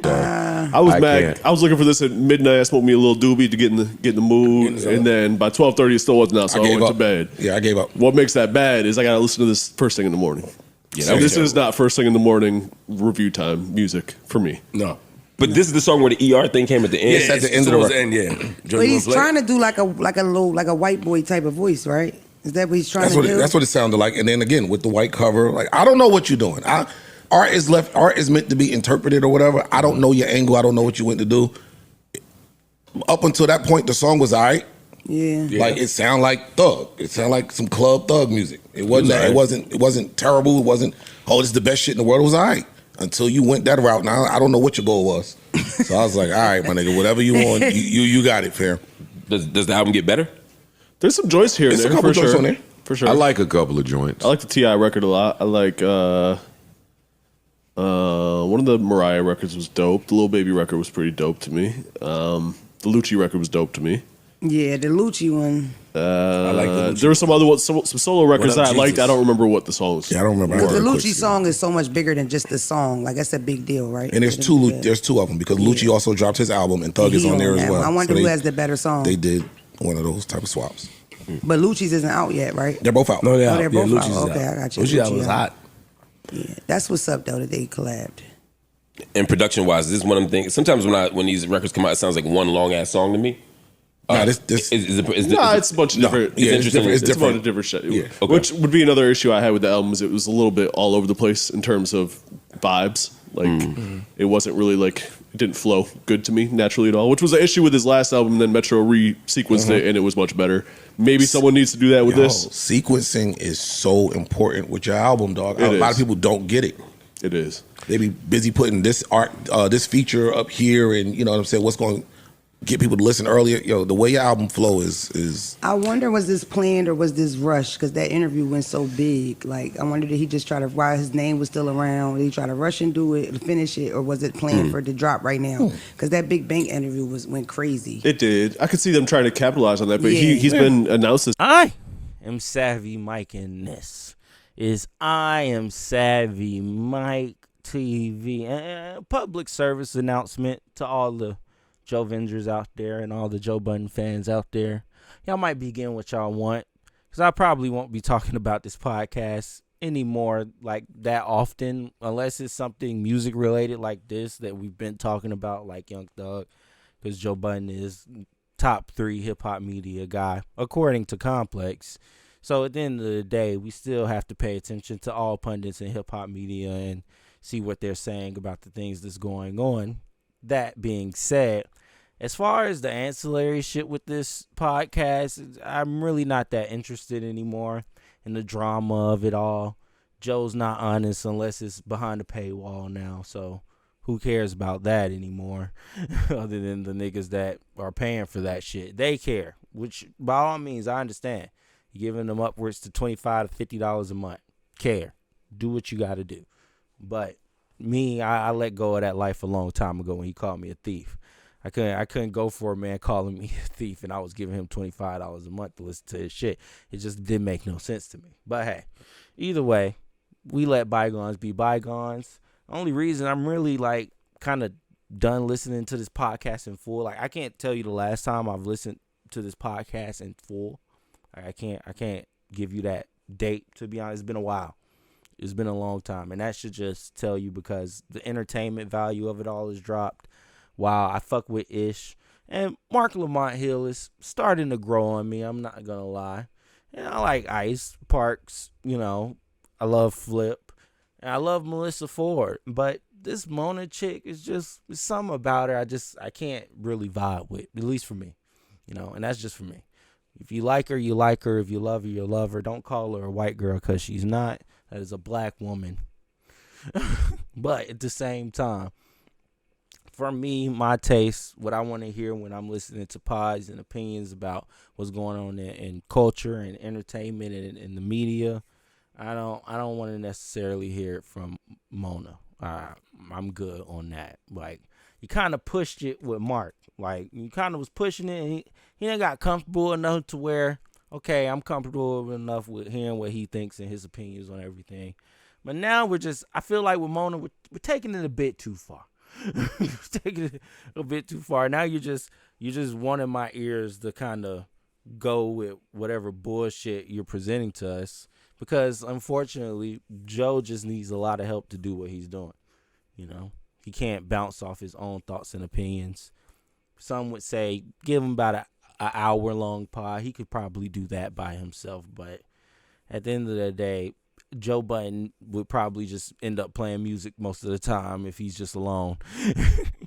though. I was mad. Can't. I was looking for this at midnight. I smoked me a little doobie to get in the mood, and then by 12:30 it still wasn't out, so I went to bed. Yeah, I gave up. What makes that bad is I gotta listen to this first thing in the morning. Yeah, so this is not first thing in the morning review time music for me. No. But this is the song where the ER thing came at the end. Yes, at the end of the record. end, yeah. But he's trying to do like a white boy type of voice, right? Is that what he's trying to do? That's what it sounded like. And then again with the white cover, like I don't know what you're doing. Art is meant to be interpreted or whatever. I don't know your angle. I don't know what you went to do. Up until that point, the song was all right. Yeah. Like it sounded like Thug. It sounded like some club Thug music. It wasn't terrible. It wasn't, oh, this is the best shit in the world. It was all right. Until you went that route. Now I don't know what your goal was. So I was like, all right, my nigga, whatever you want, you got it, fam. Does the album get better? There's some joints here and there. There's a couple for joints sure. on there. For sure. I like a couple of joints. I like the T.I. record a lot. I like one of the Mariah records was dope. The Lil Baby record was pretty dope to me. The Lucci record was dope to me. Yeah, the Lucci one. I like the Lucci. There were some other ones, some solo records that I liked. I don't remember what the songs. Yeah, I don't remember. The Lucci song is so much bigger than just the song. Like that's a big deal, right? And there's two of them because Lucci also dropped his album and Thug is on there as well. I wonder who has the better song. They did one of those type of swaps. But Lucci's isn't out yet, right? They're both out. No, they're out. They're both Lucci's out. Okay, out. I got you. Lucci's album was hot. Yeah, that's what's up though that they collabed. And production wise, this is one of them things. Sometimes when these records come out, it sounds like one long ass song to me. It's a bunch of different. It's a bunch of different shit. Yeah. Okay. Which would be another issue I had with the album is it was a little bit all over the place in terms of vibes. Like it wasn't really like it didn't flow good to me naturally at all. Which was an issue with his last album. Then Metro re-sequenced it and it was much better. Maybe someone needs to do that with this. Sequencing is so important with your album, dog. A lot of people don't get it. It is. They be busy putting this this feature up here, and you know what I'm saying. What's going to get people to listen earlier? Yo, the way your album flow is. I wonder, was this planned or was this rushed? Because that interview went so big. Like, I wonder, did he just try to, while his name was still around, did he try to rush and do it, finish it, or was it planned for it to drop right now? Because that Big Bank interview went crazy. It did. I could see them trying to capitalize on that, but he's been announced as. I am Savvy Mike, and this is I Am Savvy Mike TV. Public service announcement to all the Joe Vengers out there and all the Joe Budden fans out there. Y'all might be getting what y'all want, because I probably won't be talking about this podcast anymore like that often, unless it's something music related like this that we've been talking about, like Young Thug, because Joe Budden is top 3 hip-hop media guy, according to Complex. So at the end of the day, we still have to pay attention to all pundits in hip-hop media and see what they're saying about the things that's going on. That being said, as far as the ancillary shit with this podcast, I'm really not that interested anymore in the drama of it all. Joe's not honest unless it's behind a paywall now, so who cares about that anymore? Other than the niggas that are paying for that shit. They care, which by all means, I understand. You're giving them upwards to $25 to $50 a month. Care. Do what you got to do. But me, I let go of that life a long time ago when he called me a thief. I couldn't go for a man calling me a thief and I was giving him $25 a month to listen to his shit. It just didn't make no sense to me. But hey, either way, we let bygones be bygones. The only reason I'm really like kind of done listening to this podcast in full, like I can't tell you the last time I've listened to this podcast in full. I can't give you that date, to be honest. It's been a while. It's been a long time. And that should just tell you, because the entertainment value of it all has dropped. Wow, I fuck with Ish. And Mark Lamont Hill is starting to grow on me. I'm not going to lie. And I like Ice, Parks, you know. I love Flip. And I love Melissa Ford. But this Mona chick is just, there's something about her I can't really vibe with, at least for me. You know, and that's just for me. If you like her, you like her. If you love her, you love her. Don't call her a white girl, because she's not. That is a black woman. But at the same time, for me, my taste, what I want to hear when I'm listening to pods and opinions about what's going on in culture and entertainment and in the media, I don't want to necessarily hear it from Mona. I'm good on that. Like, you kind of pushed it with Mark. Like, you kind of was pushing it, and he done got comfortable enough to where, okay, I'm comfortable enough with hearing what he thinks and his opinions on everything. But now I feel like with Mona, we're taking it a bit too far. taking it a bit too far. Now you're just wanting my ears to kind of go with whatever bullshit you're presenting to us, because unfortunately Joe just needs a lot of help to do what he's doing. You know, he can't bounce off his own thoughts and opinions. Some would say give him about an hour-long pod. He could probably do that by himself, but at the end of the day, Joe Budden would probably just end up playing music most of the time if he's just alone.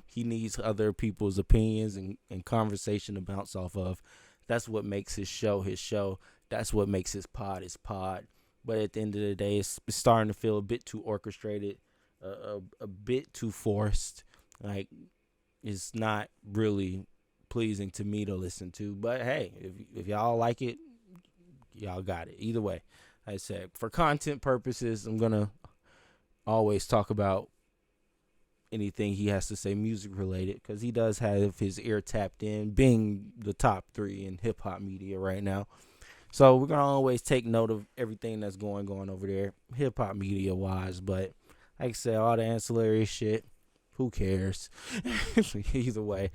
He needs other people's opinions and conversation to bounce off of. That's what makes his show his show. That's what makes his pod his pod. But at the end of the day, it's starting to feel a bit too orchestrated, a bit too forced. Like, it's not really pleasing to me to listen to. But hey, if y'all like it, y'all got it. Either way, like I said, for content purposes, I'm gonna always talk about anything he has to say music related, because he does have his ear tapped in, being the top 3 in hip hop media right now. So we're gonna always take note of everything that's going on over there, hip hop media wise. But like I said, all the ancillary shit, who cares? Either way,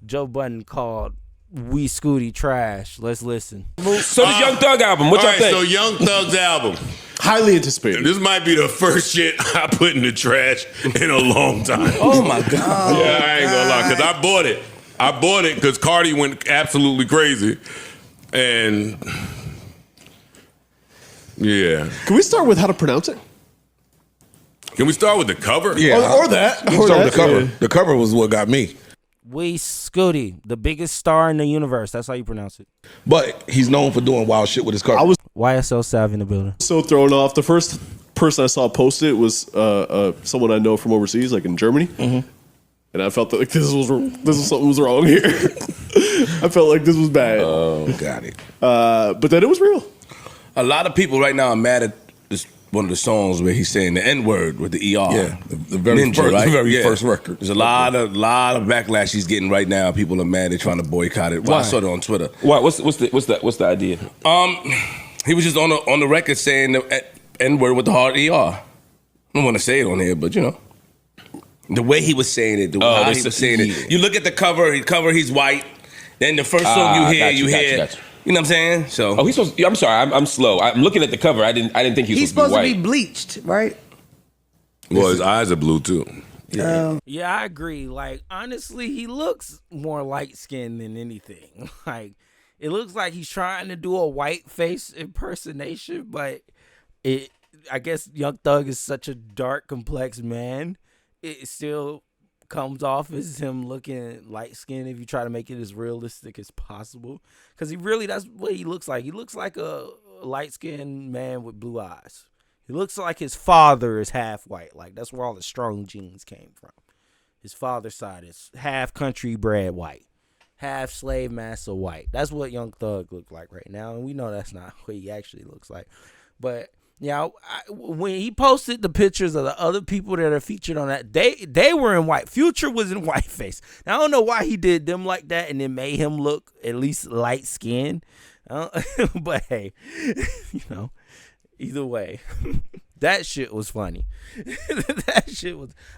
Joe Budden called We SCUTI trash. Let's listen. So this Young Thug album, what y'all think? So Young Thug's album. Highly anticipated. This might be the first shit I put in the trash in a long time. Oh my God. Yeah, I ain't gonna lie, because I bought it. I bought it because Cardi went absolutely crazy. And yeah. Can we start with how to pronounce it? Can we start with the cover? Yeah. Or that. Let's Or start that, with the cover. yeah. The cover was what got me. We SCUTI, the biggest star in the universe. That's how you pronounce it. But he's known for doing wild shit with his cover. I was YSL Sav in the building. so thrown off. The first person I saw post it was someone I know from overseas, like in Germany. Mm-hmm. And I felt that like this was something was wrong here. I felt like this was bad. Got it. But then it was real. A lot of people right now are mad at this one of the songs where he's saying the N-word with the ER. Yeah, the very Ninja, first, right? the very Yeah. first record. There's a lot of backlash he's getting right now. People are mad. They're trying to boycott it. Well, I saw it on Twitter. Why? What's the idea? He was just on the record saying the N-word with the hard ER. I don't want to say it on here, but you know. The way he was saying it, how he was saying it. You look at the cover, he's white. Then the first song you hear, Gotcha. you know what I'm saying? So Oh, he's supposed. I'm sorry, I'm slow. I'm looking at the cover. I didn't think he was He's supposed supposed to to be be white. bleached, right? Well, his eyes are blue too. Yeah, I agree. Like, honestly, he looks more light-skinned than anything. Like, it looks like he's trying to do a white face impersonation, but I guess Young Thug is such a dark, complex man. It still comes off as him looking light-skinned if you try to make it as realistic as possible. Because that's what he looks like. He looks like a light-skinned man with blue eyes. He looks like his father is half white. Like, that's where all the strong genes came from. His father's side is half country bred white, half slave master white. That's what Young Thug look like right now, and we know that's not what he actually looks like. But yeah, when he posted the pictures of the other people that are featured on that, they were in white. Future was in whiteface. Now, I don't know why he did them like that and then made him look at least light skinned. But hey, you know, either way, that shit was funny.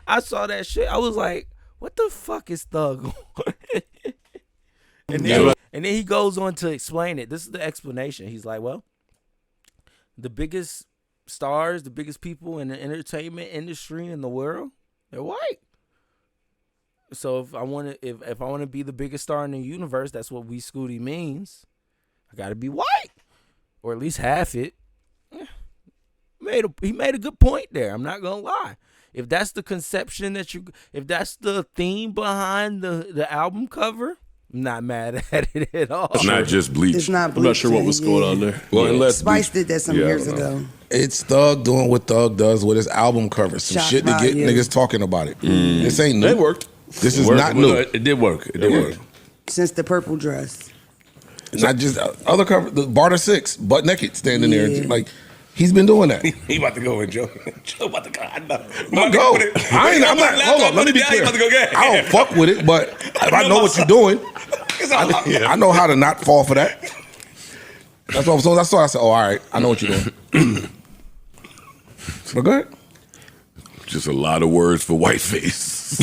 I saw that shit. I was like, what the fuck is Thug on? And then he goes on to explain it. This is the explanation. He's like, well, the biggest stars, the biggest people in the entertainment industry in the world, they're white. So if I want to be the biggest star in the universe, that's what We SCUTI means. I got to be white, or at least half it. He made a good point there. I'm not gonna lie. If that's the conception if that's the theme behind the album cover, I'm not mad at it at all. It's not just bleach. It's not I'm not sure what was going on there. Well, unless Spice bleach. did that some Yeah, I years don't know. ago. It's Thug doing what Thug does with his album covers. Some Shock shit to get value. niggas talking about it. This ain't new. It worked. This is Work- not new. It did work. It did work. Since the purple dress. Not just other cover. The Barter 6, butt naked, standing Yeah. there. Like, he's been doing that. He about to go in, Joe. Joe about to go. I know. I'm go. I'm not. Hold on. Let me be clear. I don't fuck with it, but if I know what you're doing, I know how to not fall for that. That's what I'm saying. That's why I said, oh, all right. I know what you're doing. But go ahead. Just a lot of words for whiteface.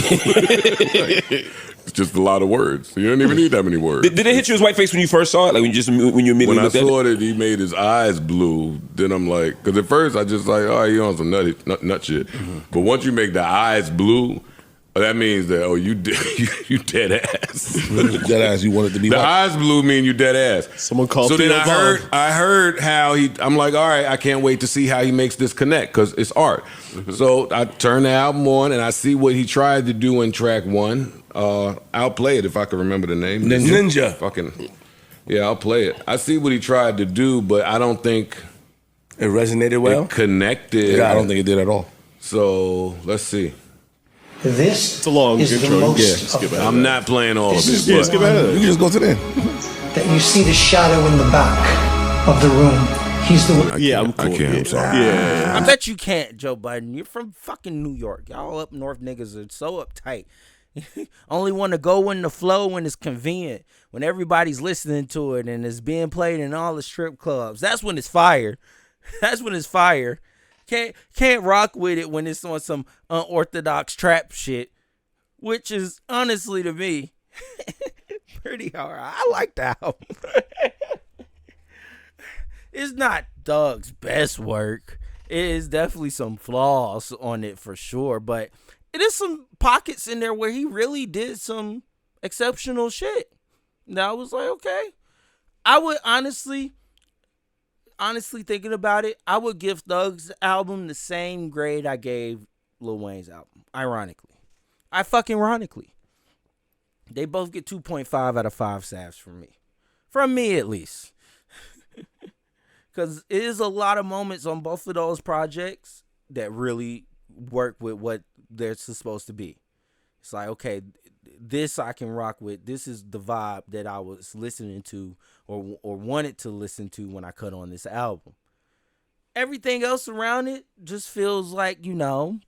It's just a lot of words. You don't even need that many words. Did it hit you as white face when you first saw it? Like when you immediately When I looked at saw it? that he made his eyes blue, then I'm like, because at first I just like, oh, you on some nut shit. But once you make the eyes blue, that means that you dead ass. Dead ass. You want it to be The white. eyes blue mean you dead ass. Someone called So then Theo Von. I heard how I'm like, all right, I can't wait to see how he makes this connect because it's art. So I turn the album on and I see what he tried to do in track 1. I'll play it if I can remember the name. Ninja. Fucking yeah, I'll play it. I see what he tried to do, but I don't think It resonated well. it connected. I don't think it did at all. So let's see. This It's a long is intro. the most Yeah, skip of ahead. I'm not playing all of it. Yeah, but skip ahead of You it. can just go to the end. that you see the shadow in the back of the room. He's the one. Yeah, I'm cool. I can't. I'm sorry. Yeah. I bet you can't, Joe Budden. You're from fucking New York. Y'all up north niggas are so uptight. Only want to go in the flow when it's convenient. When everybody's listening to it and it's being played in all the strip clubs. That's when it's fire. That's when it's fire. Can't rock with it when it's on some unorthodox trap shit. Which is, honestly, to me, pretty hard. I like the album. It's not Doug's best work. It is definitely some flaws on it for sure. But it is some pockets in there where he really did some exceptional shit. And I was like, okay. I would honestly thinking about it, I would give Thug's album the same grade I gave Lil Wayne's album. Ironically. They both get 2.5 out of 5 saps from me. From me, at least. Because it is a lot of moments on both of those projects that really work with what they're supposed to be. It's like, okay, this I can rock with. This is the vibe that I was listening to or wanted to listen to when I cut on this album. Everything else around it just feels like,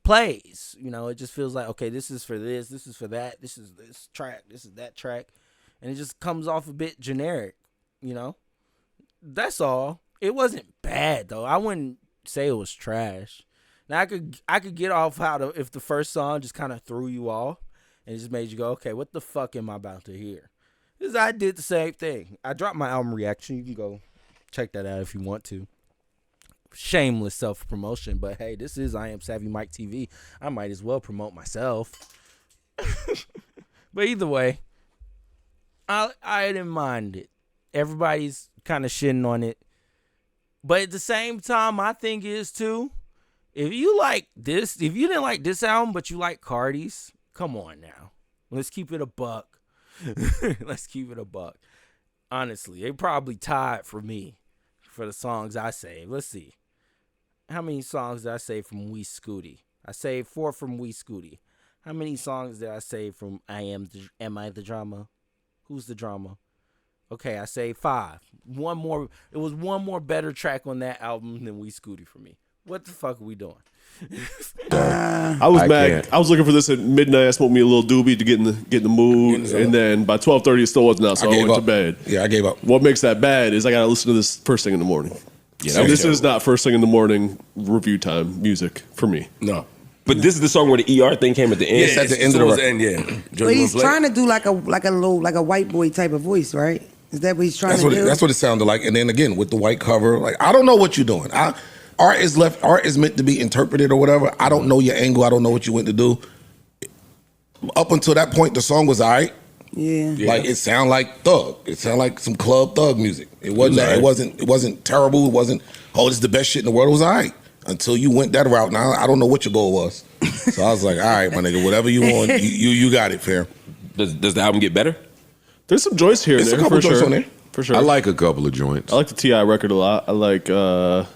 plays. It just feels like, okay, this is for this is for that, this is this track, this is that track. And it just comes off a bit generic, That's all. It wasn't bad, though. I wouldn't say it was trash. Now, I could get off if the first song just kind of threw you off and it just made you go, okay, what the fuck am I about to hear? Because I did the same thing. I dropped my album reaction. You can go check that out if you want to. Shameless self-promotion, but hey, this is I Am Savvy Mike TV. I might as well promote myself. But either way, I didn't mind it. Everybody's kind of shitting on it. But at the same time, my thing is too, if you didn't like this album, but you like Cardi's, come on now. Let's keep it a buck. Let's keep it a buck. Honestly, they probably tied for me for the songs I saved. Let's see. How many songs did I save from We SCUTI? I saved 4 from We SCUTI. How many songs did I save from Am I the Drama? Who's the Drama? Okay, I saved 5. One more. It was one more better track on that album than We SCUTI for me. What the fuck are we doing? I was mad. can't. I was looking for this at midnight. I smoked me a little doobie to get in the mood, and then by 12:30 it still wasn't out, so I went to bed. Yeah, I gave up. What makes that bad is I gotta listen to this first thing in the morning. Yeah, and this is not first thing in the morning review time music for me. No. But this is the song where the ER thing came at the end. Yes, at the end of the towards record. end, yeah. But he's trying to do like a white boy type of voice, right? Is that what he's trying to do? That's what it sounded like. And then again with the white cover, like I don't know what you're doing. Art is meant to be interpreted or whatever. I don't know your angle. I don't know what you went to do. Up until that point, the song was all right. Yeah. Like it sounded like Thug. It sounded like some club Thug music. It wasn't terrible. It wasn't, oh, this is the best shit in the world. It was all right. Until you went that route. Now I don't know what your goal was. So I was like, all right, my nigga, whatever you want, you got it, fam. Does the album get better? There's some joints here and There's there a couple for joints sure. on there. For sure. I like a couple of joints. I like the T.I. record a lot. I like one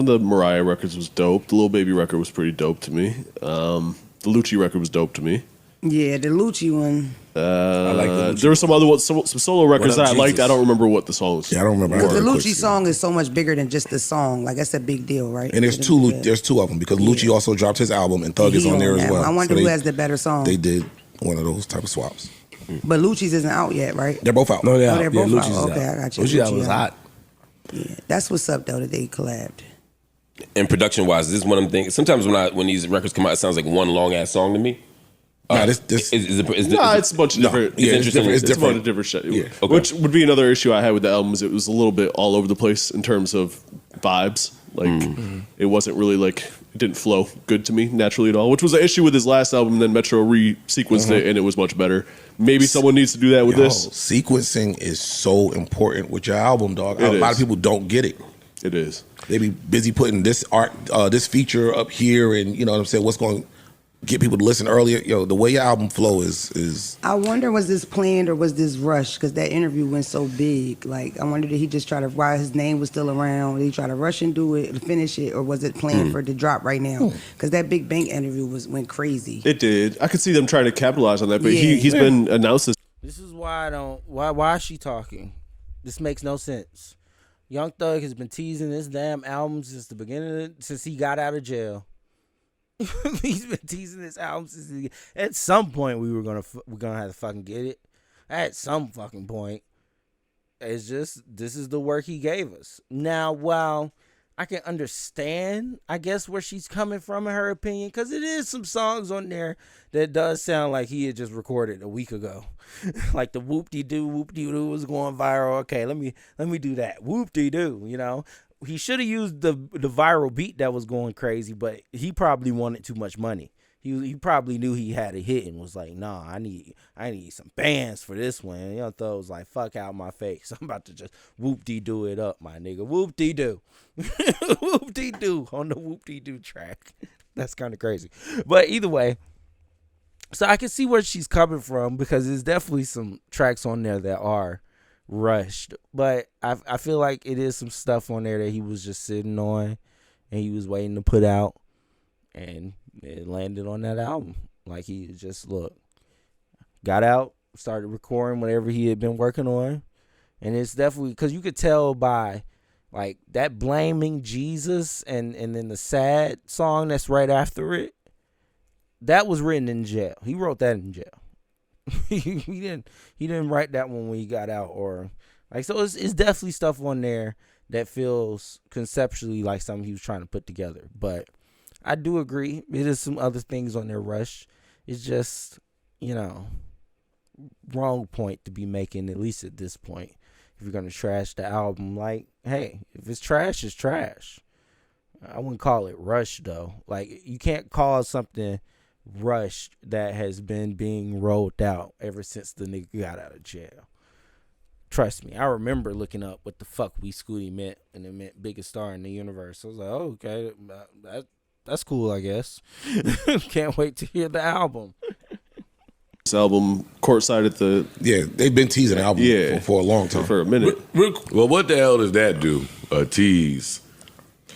of the Mariah records was dope. The Lil Baby record was pretty dope to me. The Lucci record was dope to me. Yeah, the Lucci one. I like the Lucci. There were some other ones, some solo records What that Up, I liked. Jesus? I don't remember what the songs. Yeah, I don't remember. The Lucci song is so much bigger than just the song. Like that's a big deal, right? And there's two of them because Lucci also dropped his album and Thug is He on there as that well. one. I wonder So who has the better song. They did one of those type of swaps. But Lucci's isn't out yet, right? They're both out. No, they're Oh, out. they're Yeah, both Lucci's out. Okay, out. I got you. Lucci Lucci was out. hot. Yeah, that's what's up though that they collabed. And production wise, this is one of them things. Sometimes when these records come out, it sounds like one long ass song to me. This it's a bunch of different. It's different. It's a bunch different. of different shit. Yeah. Okay. Which would be another issue I had with the album. Is it was a little bit all over the place in terms of vibes. Like it wasn't really like it didn't flow good to me naturally at all. Which was an issue with his last album. Then Metro re-sequenced it, and it was much better. Maybe someone needs to do that with this. Sequencing is so important with your album, dog. A lot of people don't get it. It is. They be busy putting this this feature up here, and you know what I'm saying. What's going to get people to listen earlier? Yo, the way your album flow is. I wonder, was this planned or was this rushed? Because that interview went so big. Like, I wonder, did he just try to, while his name was still around, did he try to rush and do it, finish it, or was it planned for it to drop right now? Because that Big Bank interview went crazy. It did. I could see them trying to capitalize on that, but he's been announced as. This is why I don't. Why is she talking? This makes no sense. Young Thug has been teasing this damn album since the beginning, since he got out of jail. He's been teasing this album since at some point we're gonna have to fucking get it. At some fucking point, it's just this is the work he gave us. Now, while I can understand, I guess, where she's coming from in her opinion, because it is some songs on there that does sound like he had just recorded a week ago. Like the whoop-de-doo was going viral. Okay, let me do that. Whoop-de-doo, you know. He should have used the viral beat that was going crazy, but he probably wanted too much money. He probably knew he had a hit and was like, nah, I need some bands for this one. Young Thug was like, fuck out my face. I'm about to just whoop-de-doo it up, my nigga. Whoop-de-doo. Whoop-de-doo on the whoop-de-doo track. That's kind of crazy. But either way, so I can see where she's coming from, because there's definitely some tracks on there that are rushed. But I feel like it is some stuff on there that he was just sitting on and he was waiting to put out. And it landed on that album. Like, he just, got out, started recording whatever he had been working on. And it's definitely, because you could tell by, like, that Blaming Jesus and then the Sad song that's right after it, that was written in jail. He wrote that in jail. he didn't write that one when he got out, or like, so it's definitely stuff on there that feels conceptually like something he was trying to put together. But I do agree, it is some other things on there rush. It's just, wrong point to be making, at least at this point. If you're gonna trash the album, like, hey, if it's trash, it's trash. I wouldn't call it rush though. Like, you can't call something rushed that has been being rolled out ever since the nigga got out of jail. Trust me, I remember looking up what the fuck We SCUTI meant, and it meant biggest star in the universe. I was like, oh, okay, that's cool, I guess. Can't wait to hear the album. This album courtside at the they've been teasing the album for a long time, for a minute. Well, what the hell does that do? A tease.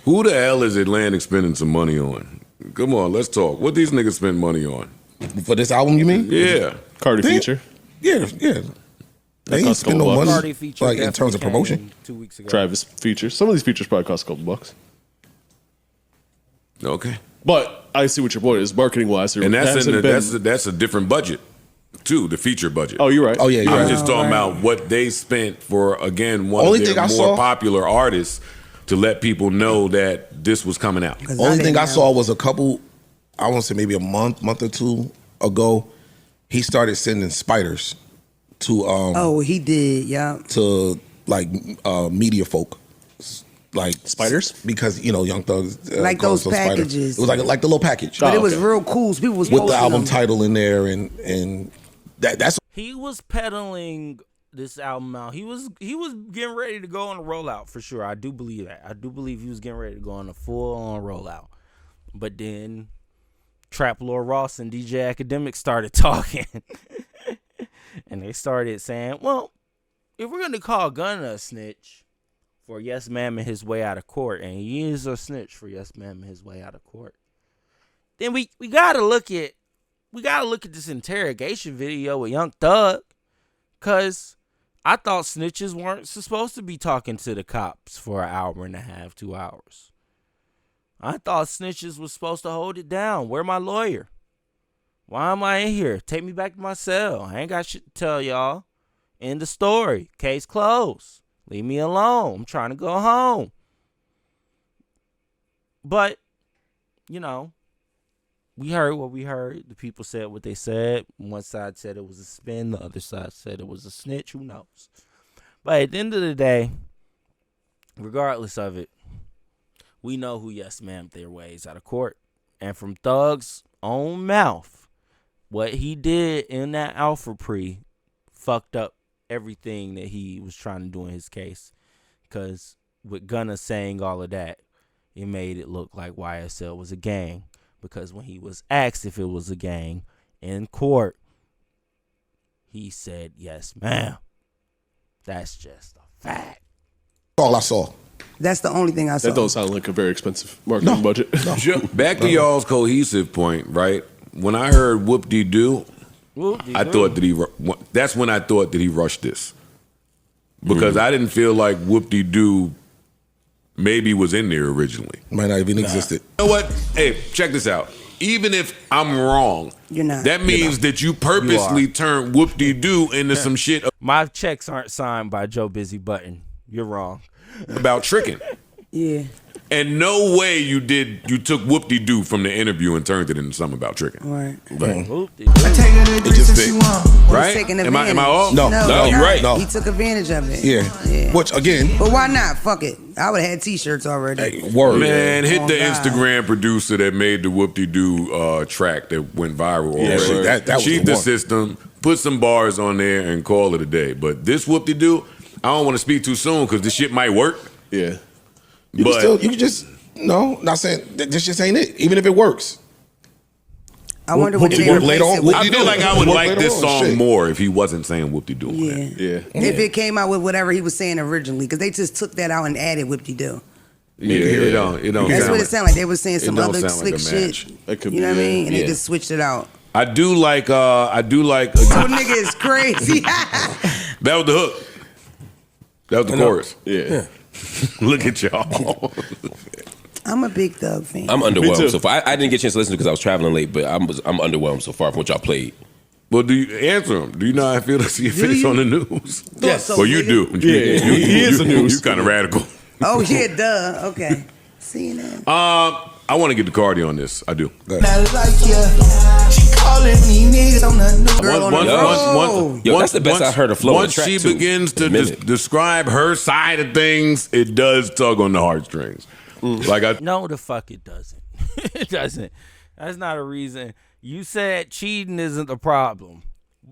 Who the hell is Atlantic spending some money on? Come on, let's talk. What these niggas spend money on? For this album, you mean? Yeah. Cardi feature. Yeah. They ain't spend no money, Cardi feature, like, in terms of promotion. 2 weeks ago. Travis features. Some of these features probably cost a couple bucks. Okay. But I see what your point is, marketing wise. And that's a different budget, too, the feature budget. Oh, you're right. Oh, yeah, you're I'm right. just talking about what they spent for, again, one Only of thing their I more saw- popular artists to let people know that this was coming out. Only thing I saw was a couple, I want to say maybe a month or two ago, he started sending spiders to he did, yeah. to like media folk, like spiders, because Young Thug like those packages. It was like the little package, but it was real cool. So people was with the posting album them. title in there, and that's He was peddling this album out. He was getting ready to go on a rollout for sure. I do believe that. I do believe he was getting ready to go on a full on rollout. But then Trap Lord Ross and DJ Academic started talking. And they started saying, well, if we're going to call Gunna a snitch for Yes Ma'am and his way out of court, and he is a snitch for Yes Ma'am and his way out of court, then we got to look at this interrogation video with Young Thug, because I thought snitches weren't supposed to be talking to the cops for an hour and a half, 2 hours. I thought snitches was supposed to hold it down. Where my lawyer? Why am I in here? Take me back to my cell. I ain't got shit to tell y'all. End the story. Case closed. Leave me alone. I'm trying to go home. But, we heard what we heard. The people said what they said. One side said it was a spin. The other side said it was a snitch. Who knows? But at the end of the day, regardless of it, we know who yes ma'am their ways out of court. And from Thug's own mouth, what he did in that Alpha Pre fucked up everything that he was trying to do in his case. Because with Gunna saying all of that, it made it look like YSL was a gang. Because when he was asked if it was a gang in court, he said, yes, ma'am. That's just a fact. All I saw. That's the only thing I saw. That don't sound like a very expensive marketing budget. No. Back to y'all's cohesive point, right? When I heard whoop-de-doo, I thought that that's when I thought that he rushed this. Because I didn't feel like whoop-de-doo maybe was in there originally. Might not even existed. You know what? Hey, check this out. Even if I'm wrong, You're not. that means that you purposely turned whoop-de-doo into some shit My checks aren't signed by Joe Busy Budden. You're wrong. about tricking. Yeah. And no way you took whoop-de-doo from the interview and turned it into something about tricking. Right. Right? It just fit. Right? Taking Am I advantage. off? No, you're right. No. He took advantage of it. Yeah. Which, again, But why not? Fuck it. I would have had T-shirts already. word. Man, hit Oh, the God. Instagram producer that made the whoop-de-doo track that went viral Yeah, already. that was Cheat the the one. system, put some bars on there, and call it a day. But this whoop-de-doo, I don't want to speak too soon because this shit might work. Yeah. You can just, not saying that this just ain't it. Even if it works. I wonder what It they worked later replaced on. it with. I feel like I would Work like later this on, song shit. more if he wasn't saying whoop-de-doo on Yeah. that. Yeah. If it came out with whatever he was saying originally, because they just took that out and added whoop-de-doo. Yeah, it don't That's sound what like, it sounded like. They were saying it some don't other sound like slick a match. shit. That could You know be, what I mean? And yeah. they just switched it out. I do like So nigga is crazy. that was the hook. That was the chorus. Yeah. Look at y'all. I'm a big Thug fan. I'm Me too. underwhelmed so far. I didn't get a chance to listen because I was traveling late, but I'm underwhelmed so far from what y'all played. Well, do you answer him? Do you know how I feel to see your Do face you? on the news? Yes. So, Well, you nigga. do. Yeah, he is the news. You kind of radical. Oh, yeah, duh. Okay. CNN. I want to get to Cardi on this. I do. Girl on the road. Yo, that's the best I heard of Flo on Once the track, she too. begins to Admit it. describe her side of things, it does tug on the heartstrings. Like I No, the fuck it doesn't. It doesn't. That's not a reason. You said cheating isn't the problem.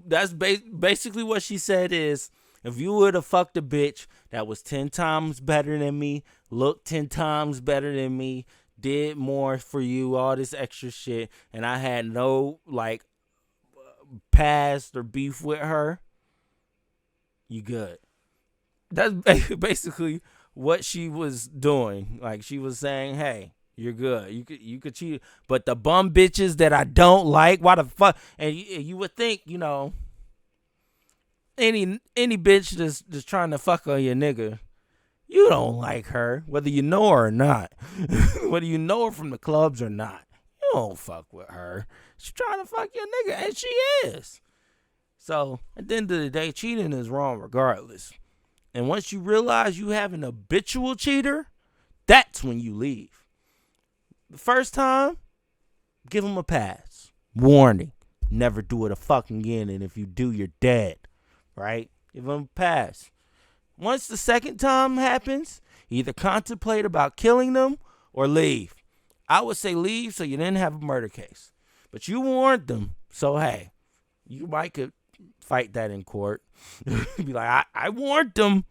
That's basically what she said is, if you would have fucked a bitch that was 10 times better than me, looked 10 times better than me, did more for you, all this extra shit, and I had no, past or beef with her, you good. That's basically what she was doing. Like, she was saying, hey, you're good. You could cheat. But the bum bitches that I don't like, why the fuck? And you would think, any bitch that's trying to fuck on your nigga, you don't like her, whether you know her or not. Whether you know her from the clubs or not. You don't fuck with her. She's trying to fuck your nigga, and she is. So, at the end of the day, cheating is wrong regardless. And once you realize you have an habitual cheater, that's when you leave. The first time, give them a pass. Warning, never do it a fucking again, and if you do, you're dead. Right? Give them a pass. Once the second time happens, either contemplate about killing them or leave. I would say leave so you didn't have a murder case. But you warned them, so hey, you might could fight that in court. Be like, I warned them.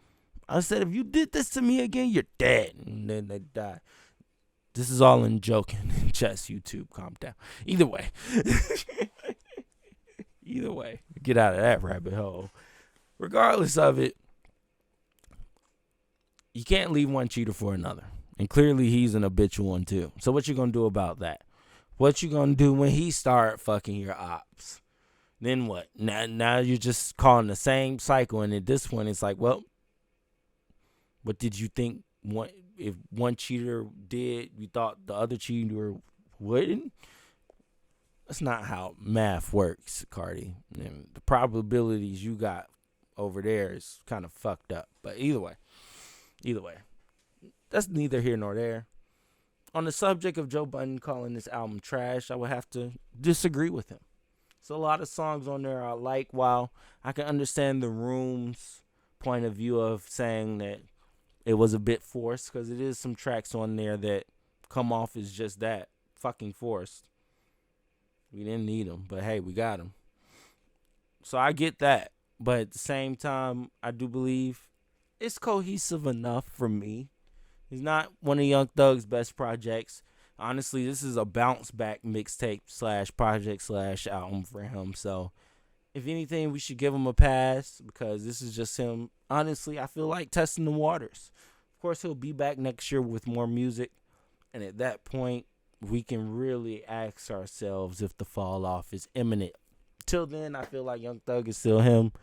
I said, if you did this to me again, you're dead. And then they die. This is all in joking. Just YouTube, calm down. Either way. Either way. Get out of that rabbit hole. Regardless of it, you can't leave one cheater for another. And clearly he's an habitual one too. So what you gonna do about that? What you gonna do when he start fucking your ops? Then what? Now you're just calling the same cycle, and at this point it's like, well, what did you think if one cheater did, you thought the other cheater wouldn't? That's not how math works, Cardi. And the probabilities you got over there is kind of fucked up. But either way, that's neither here nor there. on the subject of Joe Budden calling this album trash, I would have to disagree with him. So a lot of songs on there I like, while I can understand the Room's point of view of saying that it was a bit forced, because it is some tracks on there that come off as just that, fucking forced. We didn't need them, but hey, we got them. So I get that. But at the same time, I do believe it's cohesive enough for me. He's not one of Young Thug's best projects. Honestly, this is a bounce back mixtape / project / album for him. So, if anything, we should give him a pass, because this is just him. Honestly, I feel like testing the waters. Of course, he'll be back next year with more music. And at that point, we can really ask ourselves if the fall off is imminent. Till then, I feel like Young Thug is still him.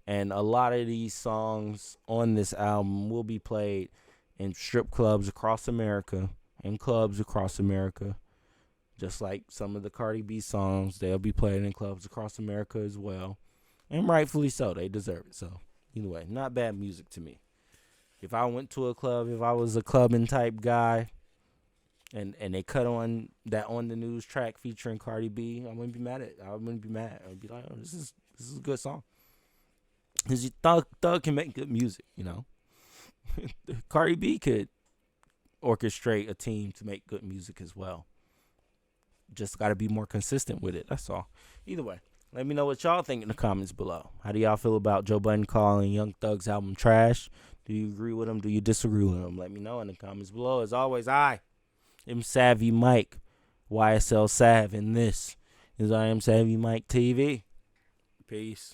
And a lot of these songs on this album will be played in strip clubs across America and clubs across America. Just like some of the Cardi B songs, they'll be played in clubs across America as well. And rightfully so, they deserve it. So, either way, not bad music to me. If I went to a club, if I was a clubbing type guy, and they cut on that On the News track featuring Cardi B, I wouldn't be mad at it. I wouldn't be mad. I'd be like, oh, this is a good song. Because Thug can make good music, you know. Cardi B could orchestrate a team to make good music as well. Just got to be more consistent with it. That's all. Either way, let me know what y'all think in the comments below. How do y'all feel about Joe Budden calling Young Thug's album trash? Do you agree with him? Do you disagree with him? Let me know in the comments below. As always, I am Savvy Mike, YSL Sav, and this is I Am Savvy Mike TV. Peace.